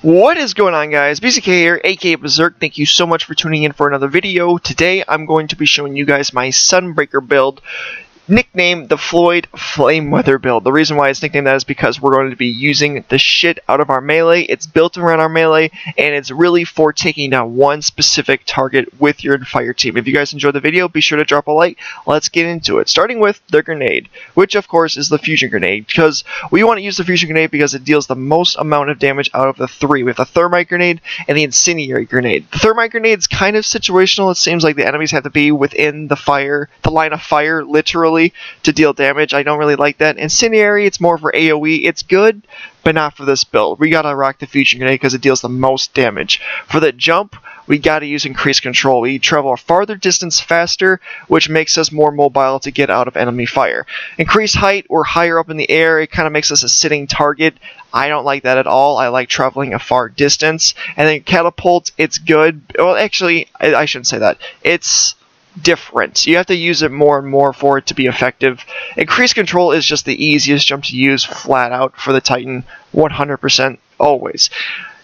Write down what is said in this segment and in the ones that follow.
What is going on, guys? BCK here, aka Berserk. Thank you so much for tuning in for another video. Today I'm going to be showing you guys my Sunbreaker build, nicknamed the Floyd Flameweather build. The reason why it's nicknamed that is because we're going to be using the shit out of our melee. It's built around our melee, and it's really for taking down one specific target with your fire team. If you guys enjoyed the video, be sure to drop a like. Let's get into it. Starting with the grenade, which of course is the fusion grenade, because we want to use the fusion grenade because it deals the most amount of damage out of the three. We have the thermite grenade and the incendiary grenade. The thermite grenade is kind of situational. It seems like the enemies have to be within the line of fire, literally, to deal damage. I don't really like that. Incendiary, it's more for AoE. It's good, but not for this build. We gotta rock the fusion grenade because it deals the most damage. For the jump, we gotta use increased control. We travel a farther distance faster, which makes us more mobile to get out of enemy fire. Increased height, or higher up in the air, it kind of makes us a sitting target. I don't like that at all. I like traveling a far distance. And then catapult, it's good. Well, actually, I shouldn't say that. It's different. You have to use it more and more for it to be effective. Increased control is just the easiest jump to use flat out for the Titan, 100% always.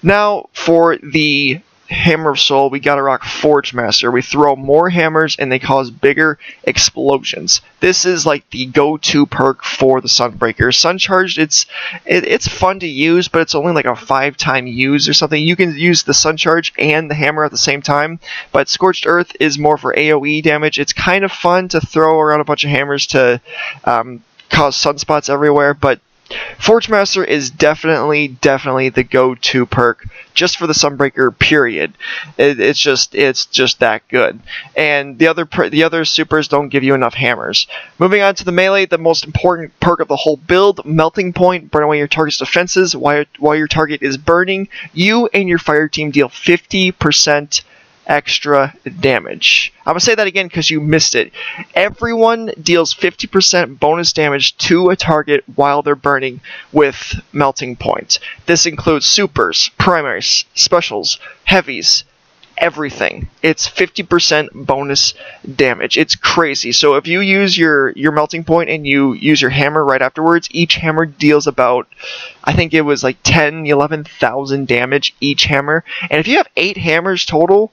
Now for the Hammer of Soul, we gotta rock Forge Master. We throw more hammers and they cause bigger explosions. This is like the go-to perk for the Sunbreaker. Sun Charged, it's fun to use, but it's only like a 5-time use or something. You can use the Sun Charge and the hammer at the same time, but Scorched Earth is more for AoE damage. It's kind of fun to throw around a bunch of hammers to cause sunspots everywhere, but Forge Master is definitely the go-to perk just for the Sunbreaker, period. It's just that good. And the other supers don't give you enough hammers. Moving on to the melee, the most important perk of the whole build, Melting Point. Burn away your target's defenses while your target is burning. You and your fire team deal 50% extra damage. I'm gonna say that again because you missed it. Everyone deals 50% bonus damage to a target while they're burning with Melting Point. This includes supers, primaries, specials, heavies, everything. It's 50% bonus damage. It's crazy. So if you use your Melting Point and you use your hammer right afterwards, each hammer deals about, I think it was like 11,000 damage each hammer. And if you have 8 hammers total,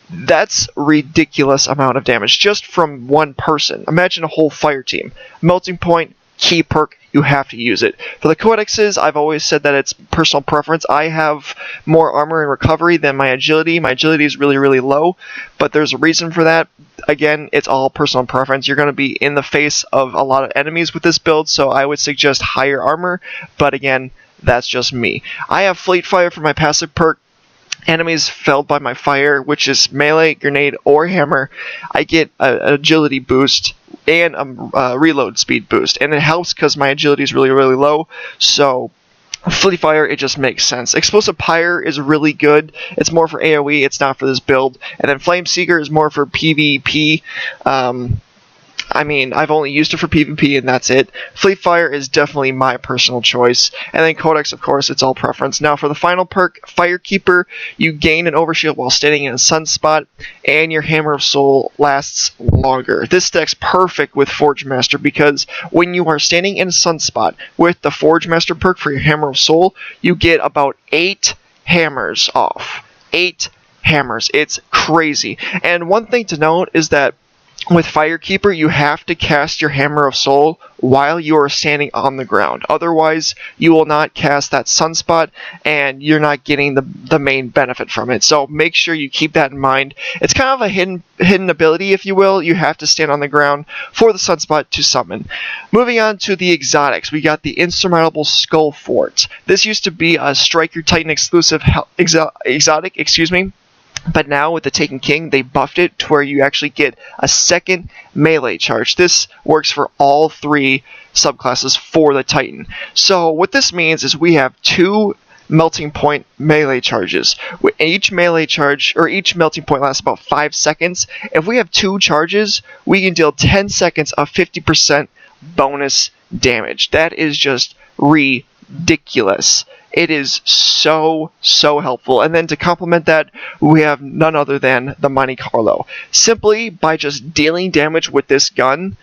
that's ridiculous amount of damage just from one person. Imagine a whole fire team. Melting Point, key perk, you have to use it. For the codexes, I've always said that it's personal preference. I have more armor and recovery than my agility. My agility is really low, but there's a reason for that. Again, it's all personal preference. You're going to be in the face of a lot of enemies with this build, so I would suggest higher armor, but again, that's just me. I have Fleet Fire for my passive perk. Enemies felled by my fire, which is melee, grenade, or hammer, I get an agility boost and a reload speed boost. And it helps because my agility is really low, so Fleet Fire, it just makes sense. Explosive Pyre is really good. It's more for AoE, it's not for this build. And then Flame Seeker is more for PvP. I mean, I've only used it for PvP and that's it. Fleet Fire is definitely my personal choice. And then Codex, of course, it's all preference. Now for the final perk, Firekeeper, you gain an overshield while standing in a sunspot, and your Hammer of Soul lasts longer. This deck's perfect with Forge Master because when you are standing in a sunspot with the Forge Master perk for your Hammer of Soul, you get about 8 hammers off. 8 hammers. It's crazy. And one thing to note is that with Firekeeper, you have to cast your Hammer of Soul while you are standing on the ground. Otherwise, you will not cast that sunspot, and you're not getting the main benefit from it. So make sure you keep that in mind. It's kind of a hidden ability, if you will. You have to stand on the ground for the sunspot to summon. Moving on to the exotics, we got the Insurmountable Skull Fort. This used to be a Striker Titan exclusive exotic, but now with the Taken King, they buffed it to where you actually get a second melee charge. This works for all 3 subclasses for the Titan. So what this means is we have 2 Melting Point melee charges. Each melee charge, or each Melting Point, lasts about 5 seconds. If we have 2 charges, we can deal 10 seconds of 50% bonus damage. That is just ridiculous. It is so helpful. And then to complement that, we have none other than the Monte Carlo. Simply by just dealing damage with this gun,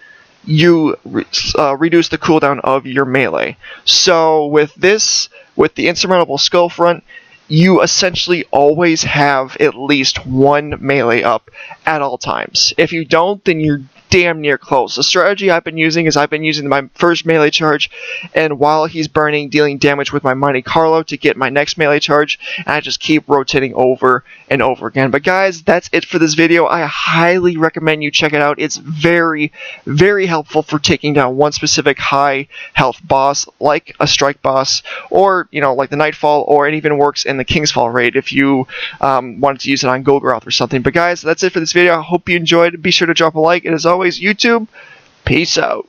you reduce the cooldown of your melee. So with this, with the Insurmountable Skull Front, you essentially always have at least one melee up at all times. If you don't, then you're damn near close. The strategy I've been using is I've been using my first melee charge, and while he's burning, dealing damage with my Monte Carlo to get my next melee charge, and I just keep rotating over and over again. But guys, that's it for this video. I highly recommend you check it out. It's very, very helpful for taking down one specific high health boss, like a strike boss, or, you know, like the Nightfall, or it even works in the Kingsfall raid if you wanted to use it on Golgoroth or something. But guys, that's it for this video. I hope you enjoyed. Be sure to drop a like, and as always, YouTube, peace out.